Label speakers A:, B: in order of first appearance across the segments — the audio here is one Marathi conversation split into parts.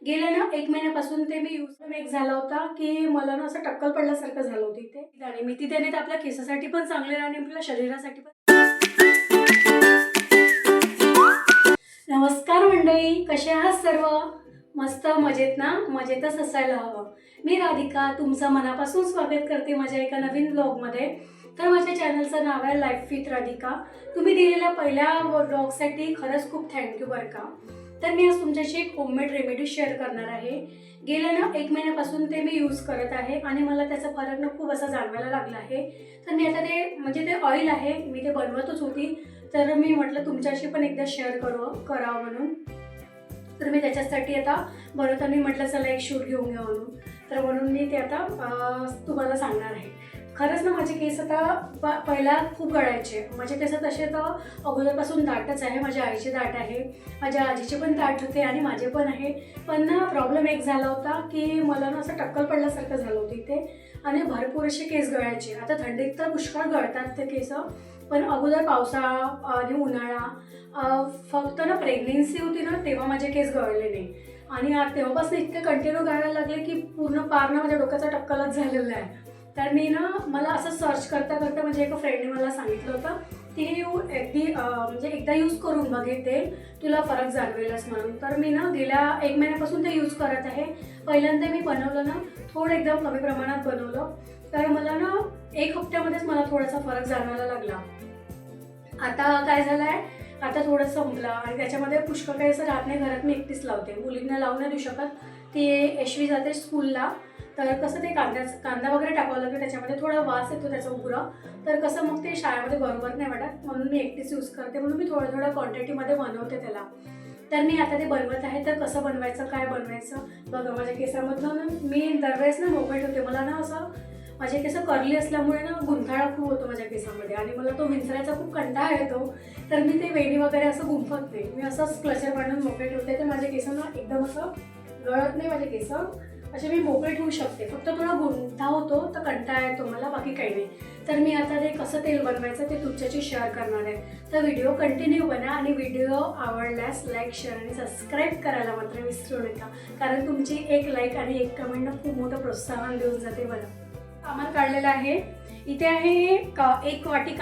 A: गेल्या ना 1 महिन्यापासून ते मी यूज एक झाला होता, की मला ना असं टक्कल पडल्यासारखं झालं होतं इथे आणि मेथी त्याने तर आपल्या केसासाठी पण चांगलं आहे आणि आपल्या शरीरासाठी पण. नमस्कार मंडळी, कसे आहात सर्व? मस्त मजेत ना? मजेतच असायला हवं. मी राधिका तुमचं मनापासून स्वागत करते माझ्या एका नवीन ब्लॉगमध्ये. तर माझ्या चॅनलचं नाव आहे लाईफ विथ राधिका. तुम्ही दिलेल्या पहिल्या ब्लॉगसाठी खरंच खूप थँक्यू बरं का. तर मी आज तुमच्याशी एक होममेड रेमेडी शेअर करणार आहे. गेल्या ना 1 महिन्यापासून ते मी यूज करत आहे आणि मला त्याचा फरक ना खूप असा जाणवायला लागला आहे. तर मी आता ते ऑइल आहे, मी ते बनवतच होती, तर मी म्हटलं तुमच्याशी पण एकदा शेअर करावं म्हणून. तर मी त्याच्यासाठी आता बनवताना म्हटलं चला एक शूट घेऊन घ्या म्हणून. तर म्हणून मी ते आता तुम्हाला सांगणार आहे. खरंच ना माझे केस आता पहिला खूप गळायचे. माझे केस तसे तर अगोदरपासून दाटच आहे. माझ्या आईचे दाट आहे, माझ्या आजीचे पण दाट होते आणि माझे पण आहे. पण ना प्रॉब्लेम एक झाला होता की मला ना असं टक्कल पडल्यासारखं झालं होतं इथे आणि भरपूर असे केस गळायचे. आता थंडीत तर पुष्कळ गळतात ते केस, पण अगोदर पावसाळा आणि उन्हाळा फक्त ना प्रेग्नेन्सी होती ना तेव्हा माझे केस गळले नाही आणि तेव्हापासून इतके कंटिन्यू गळायला लागले की पूर्ण पार ना माझ्या डोक्याचा टक्कलच झालेला आहे. तर मी ना मला असं सर्च करता करता म्हणजे एका फ्रेंडने मला सांगितलं होतं की म्हणजे एकदा यूज करून बघे ते, तुला फरक जाणवेलच म्हणून. तर मी ना गेल्या 1 महिन्यापासून ते यूज करत आहे. पहिल्यांदा मी बनवलं ना थोडं एकदम कमी प्रमाणात बनवलं, तर मला ना 1 हफ्त्यामध्येच मला थोडासा फरक जाणवायला लागला. आता काय झालं आहे, आता थोडं संपलं आणि त्याच्यामध्ये पुष्कळ काही असं राहत नाही. घरात मी एकटीच लावते, मुलींना लावू नाही देऊ शकत. ती यशवी जाते स्कूलला, तर कसं ते कांदा वगैरे टाकावं लागतं त्याच्यामध्ये, थोडा वास येतो त्याचा उग्र. तर कसं मग ते शाळेमध्ये बरोबर नाही वाटत, म्हणून मी एकटीच यूज करते. म्हणून मी थोडं क्वांटिटीमध्ये बनवते त्याला. तर मी आता ते बनवत आहे. तर कसं बनवायचं, काय बनवायचं बघा. माझ्या केसामधनं ना मी दरवेळेस ना मोकळीट होते. मला ना असं माझे केस कर्ली असल्यामुळे ना गुंठाळा खूप होतो माझ्या केसामध्ये आणि मला तो विंचरायचा खूप कंटाळा येतो. तर मी ते वेणी वगैरे असं गुंफत नाही, मी असंच क्लचर बांधून मोकळे ठेवते. तर माझ्या केसांना एकदम असं गळत नाही. माझे केस असे मी मोकळे ठेवू शकते. फक्त थोडा गुंठा होतो तर कंटाळा येतो मला, बाकी काही नाही. तर मी आता ते कसं तेल बनवायचं ते तुमच्याशी शेअर करणार आहे. तर व्हिडिओ कंटिन्यू बना आणि व्हिडिओ आवडल्यास लाईक, शेअर आणि सबस्क्राईब करायला मात्र विसरू नका, कारण तुमची एक लाईक आणि एक कमेंटनं खूप मोठं प्रोत्साहन देऊन जाते मला. सामान काढलेलं आहे. इथे आहे 1 वाटी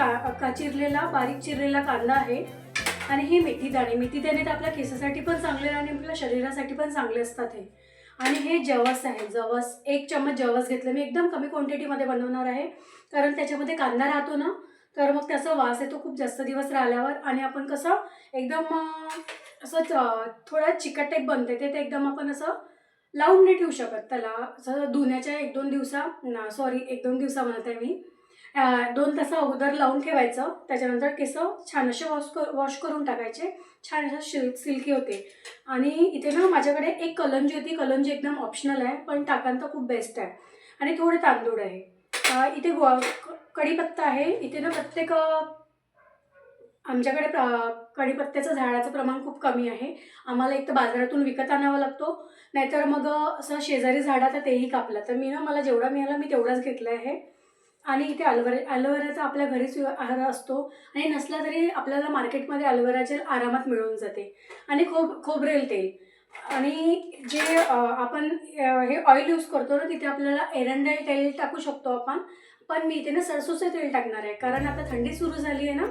A: चिरलेला बारीक चिरलेला कांदा आहे आणि हे मेथी दाणे तर आपल्या केसासाठी पण चांगले आणि आपल्या शरीरासाठी पण चांगले असतात हे. आणि हे जवस आहे, 1 चम्मच जवस घेतलं मी. एकदम कमी क्वांटिटीमध्ये बनवणार आहे, कारण त्याच्यामध्ये कांदा राहतो ना, तर मग त्याचा वास येतो खूप जास्त दिवस राहिल्यावर. आणि आपण कसं एकदम असं थोडं चिकट टाईप बनते ते एकदम आपण असं लावून नाही ठेवू शकत त्याला. असं धुण्याच्या 1-2 दिवसा म्हणत आहे मी, 2 तास अगोदर लावून ठेवायचं. त्याच्यानंतर केस छान असे वॉश करून टाकायचे, छान असं सिल्की होते. आणि इथे ना माझ्याकडे एक कलंजी होती. कलंजी एकदम ऑप्शनल आहे, पण टाकान तर खूप बेस्ट आहे. आणि थोडे तांदूळ आहे. इथे कढीपत्ता आहे. इथे ना आमच्याकडे कढीपत्त्याचं झाडाचं प्रमाण खूप कमी आहे. आम्हाला एक तर बाजारातून विकत आणावा लागतो, नाहीतर मग असं शेजारी झाडाचं तेही कापलं. तर मी ना मला जेवढा मिळाला मी तेवढाच घेतला आहे. आणि इथे ॲलोवेराचा आपल्या घरीच आहार असतो आणि नसला तरी आपल्याला मार्केटमध्ये ॲलोवेरा जेल आरामात मिळून जाते. आणि खोबरेल तेल आणि जे आपण हे ऑइल यूज करतो ना, तिथे आपल्याला एरंडेल तेल टाकू शकतो आपण. पण मी इथे ना सरसोचं तेल टाकणार आहे, कारण आता थंडी सुरू झाली आहे ना,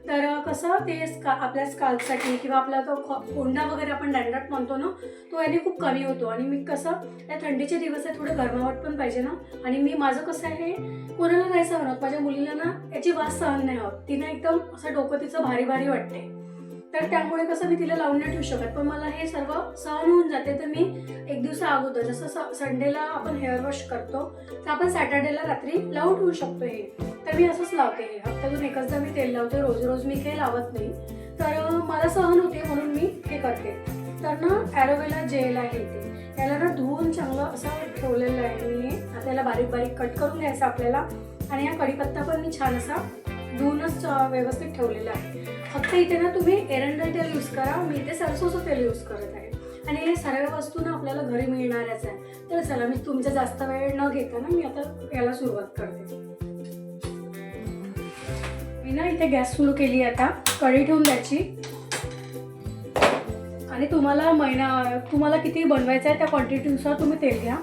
A: तर कसं ते आपल्या स्काल्पसाठी किंवा आपला तो कोंडा वगैरे आपण डॅन्ड्रफ म्हणतो ना, तो याने खूप कमी होतो. आणि मी कसं त्या थंडीचे दिवस आहे, थोडं गरमावट पण पाहिजे ना. आणि माझं कसं आहे, कोणाला नाही सहन होत. माझ्या मुलीला ना याची वास सहन नाही होत. तिनं एकदम असं डोकं तिचं भारी भारी वाटते. तर त्यामुळे कसं मी तिला लावून नाही ठेवू शकत, पण मला हे सर्व सहन होऊन जाते. तर मी 1 दिवसा अगोदर, जसं संडेला आपण हेअर वॉश करतो, तर आपण सॅटर्डेला रात्री लावून ठेवू शकतो हे. तर मी असंच लावते हे. हप्त्यातून एकचदा मी तेल लावते, रोज मी काही लावत नाही. तर मला सहन होते म्हणून मी हे करते. तर ना ॲलोवेरा जेल आहे ते, त्याला ना धुवून चांगलं असं ठेवलेलं आहे मी. आता त्याला बारीक बारीक कट करून घ्यायचं आपल्याला. आणि हा कढीपत्ता पण मी छान असा धुवूनच व्यवस्थित ठेवलेला आहे. फक्त इथे ना तुम्ही एरंडेल तेल यूज करा, मी इथे सरसोचं तेल यूज करत आहे. आणि हे सर्व वस्तू ना आपल्याला घरी मिळणारच आहे. तर चला, मी तुमचा जास्त वेळ न घेता ना मी आता याला सुरुवात करते. मी ना इथे गॅस सुरू केली. आता कढई ठेवून द्यायची. आणि तुम्हाला किती बनवायचं आहे त्या क्वांटिटीनुसार तुम्ही तेल घ्या.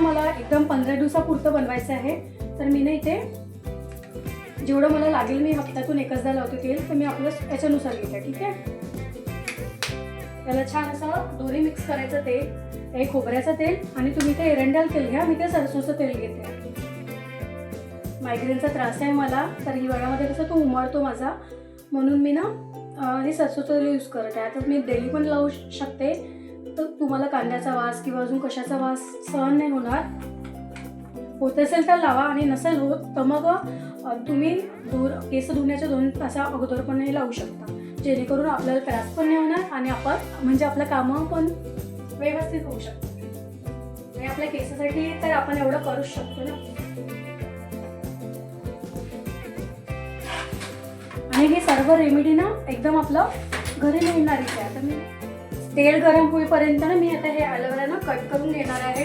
A: मला एकदम 15 दिवसापुरतं बनवायचं आहे, तर मी इथे जेवढं मला लागेल मी हप्त्यातून एकचदा लावते तेल, तर मी आपलं याच्यानुसार घेते. ठीक आहे. त्याला छान असं दोन्ही मिक्स करायचं तेल, हे खोबऱ्याचं तेल आणि तुम्ही ते एरंडेल तेल घ्या. मी ते सरसोचं तेल घेते. मायग्रेनचा त्रास आहे मला, तर हिवाळ्यामध्ये कसं तो उमळतो माझा, म्हणून मी हे सरसोचं तेल यूज करत आहे. तर मी डेली पण लावू शकते. तर तुम्हाला कांद्याचा वास किंवा अजून कशाचा वास सहन नाही होणार, होत असेल तर लावा आणि नसेल होत तर मग तुम्ही केस धुण्याच्या 2 तासा अगोदर पण हे लावू शकता, जेणेकरून आपल्याला त्रास पण नाही होणार आणि आपण आपलं कामं पण व्यवस्थित होऊ शकतो. आणि आपल्या केसासाठी तर आपण एवढं करूच शकतो ना. आणि हे सर्व रेमेडी एकदम आपलं घरी मिळणारीच आहे. आता मी तेल गरम होईपर्यंत मी आता हे ॲलोवेरा कट करून घेणार आहे.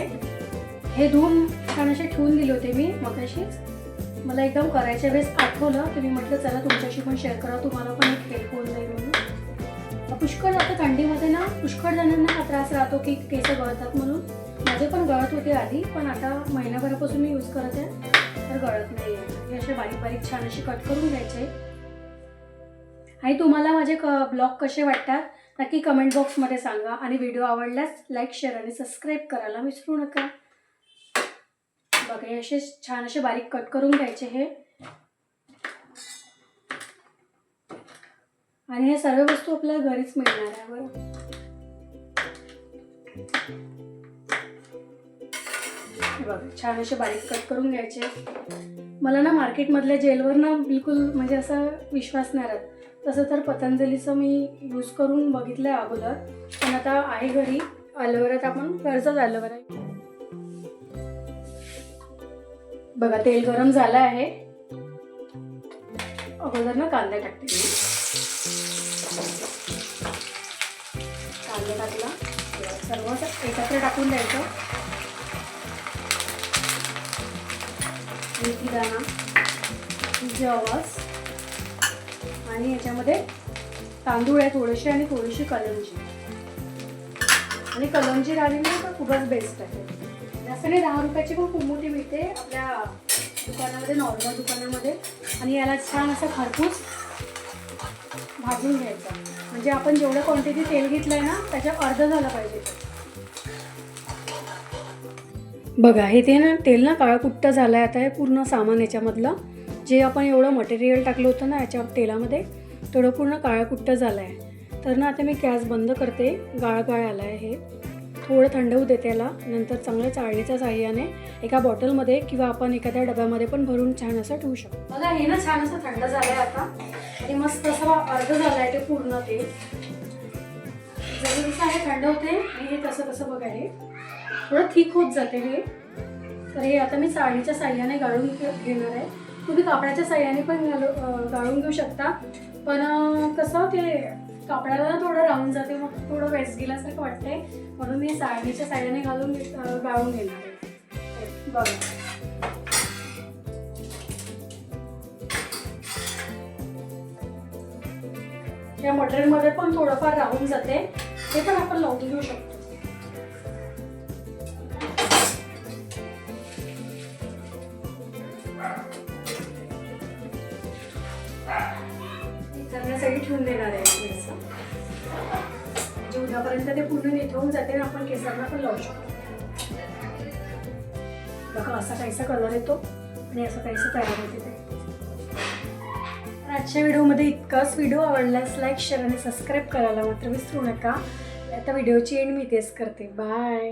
A: हे धुवून छान असे ठेवून दिले होते मी मगाशीच. मला एकदम करायच्या वेळेस आठवलं, तर मी म्हटलं चला तुमच्याशी पण शेअर करा, तुम्हाला पण एक हेल्प होऊन जाईल म्हणून. पुष्कळ आता थंडीमध्ये पुष्कळ जणांना हा त्रास राहतो की केस गळतात म्हणून. माझे पण गळत होते आधी, पण आता महिन्याभरापासून मी यूज करत आहे तर गळत नाही आहे. हे असे बारीक बारीक छान असे कट करून घ्यायचे. आणि तुम्हाला माझे ब्लॉग कसे वाटतात नक्की कमेंट बॉक्समध्ये सांगा. आणि व्हिडिओ आवडल्यास लाईक, शेअर आणि सबस्क्राईब करायला विसरू नका. बघा हे असे छान असे बारीक कट करून घ्यायचे हे. आणि हे सर्व वस्तू आपल्याला घरीच मिळणार आहे. बरं बघा छान असे बारीक कट करून घ्यायचे. मला मार्केटमधल्या जेलवर बिलकुल म्हणजे असा विश्वास नाही राहत. तसं तर पतंजलीचं मी यूज करून बघितलं आहे अगोदर, पण आता आहे घरी ॲलोवेरा, तर आपण घरचाच ॲलोवेरा. बघा तेल गरम झालं आहे. अगोदर कांदा टाकते. कांदा टाकला, सर्व एकत्र टाकून द्यायचं. मेथी दाणा, जवस आणि याच्यामध्ये तांदूळ आहे थोडेसे आणि थोडीशी कलंजी. आणि कलंजी राहिली तर खूपच बेस्ट आहे. जास्त नाही, 10 रुपयाची पण खूप मोठी मिळते आपल्या दुकानामध्ये, नॉर्मल दुकानामध्ये. आणि याला छान असं खरपूस भाजून घ्यायचं. म्हणजे आपण जेवढं क्वांटिटी तेल घेतलं आहे ना त्याच्या अर्ध झालं पाहिजे. बघा हे तेल काळकुट्ट झालं आहे. आता हे पूर्ण सामान याच्यामधलं जे आपण एवढं मटेरियल टाकलं होतं ना याच्या तेलामध्ये, तेवढं पूर्ण काळकुट्ट झालं आहे. तर आता मी गॅस बंद करते. गाळ आला आहे. हे थोडं थंड होऊ देते याला. नंतर चांगल्या चाळणीच्या साहाय्याने एका बॉटलमध्ये किंवा आपण एखाद्या डब्यामध्ये पण भरून छान असं ठेवू शकतो. मला हे छान असं थंड झालं आहे आता. आणि मस्त असं अर्ध झालं आहे ते पूर्ण तेल. जसं जसं हे थंड होते आणि हे तसं बघा हे थोडं थिक होत जाते हे. तर हे आता मी चाळणीच्या साहाय्याने गाळून घेणार आहे. तुम्ही कापडाच्या साहाय्याने पण गाळून घेऊ शकता, पण कसं ते कापडाला थोडं राहून जाते, मग थोडं वेस्ट गेल्यासारखं वाटतंय, म्हणून मी चाळणीच्या साहाय्याने गाळून घेणार आहे. बघा या मटेरियलमध्ये पण थोडंफार राहून जाते, ते पण आपण लावून घेऊ शकतो. करण्यासाठी ठेवून देणार आहे. म्हणजे उद्यापर्यंत ते पूर्ण निथळून जाते आणि आपण केसांना पण लावू शकतो. बघा असा काहीसा कलर येतो आणि असं काहीसं तयार होते ते. आजच्या व्हिडिओमध्ये इतकाच. व्हिडिओ आवडल्यास लाईक, शेअर आणि सबस्क्राईब करायला मात्र विसरू नका. आता व्हिडिओची एंड मी तेच करते. बाय.